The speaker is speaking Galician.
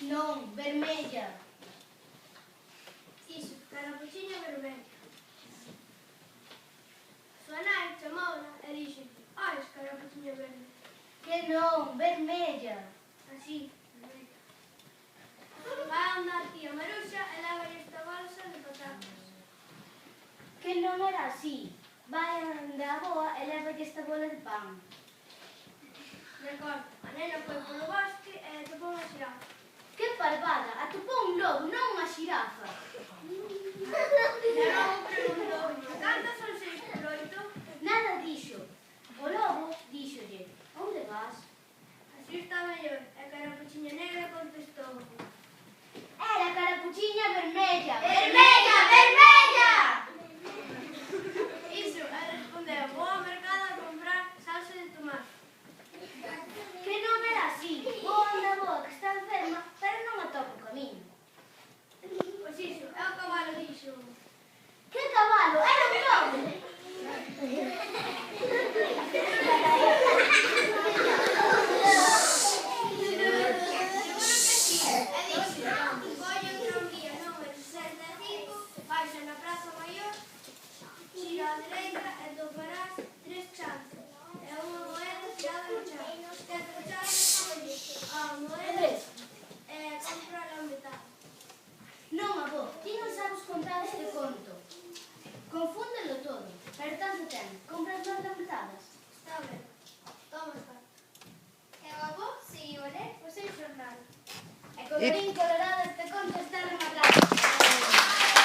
Non, vermella. Iso, carapuchiña vermella. Súa nai chamouna e dixen, ai, carapuchiña vermella. Que non, vermella. Así, vermella. Vai andar tía Maruxa e leva esta bolsa de patatas. Que non era así. Vai anda a boa e leva esta bola de pan. Recordo, a nena foi polo bosque e atopou unha xirafa. Que parvada, atopou un lobo, non unha xirafa. E logo preguntou, cantas son 6 por 8? Nada dixo. O lobo díxolle, onde vas? Así está mellor. E Carapuchiña Negra contestou, Era carapuchiña vermella. Vermella, vermella! Iso, e respondeu, vou ao mercado a comprar salsa de tomate. Que non era así. Vou anda a boa, que está enferma, pero non atopa o camiño. Pois iso, e o cabalo dixo, Que cabalo? Era un lobo. colle o tranvía número 65, baixa na Praza Maior, xira á dereita e toparás 3 chanzos e unha moeda tirada no chan. Esquece o chan, a moeda e comprala a metade. Non, avó, ti non sabes contar este conto. Confúndelo todo, pero tanto ten. Compras máis lamentadas. Está ben. Toma está. E o avó seguiu a ler o seu xornal. E colorín colorado este conto está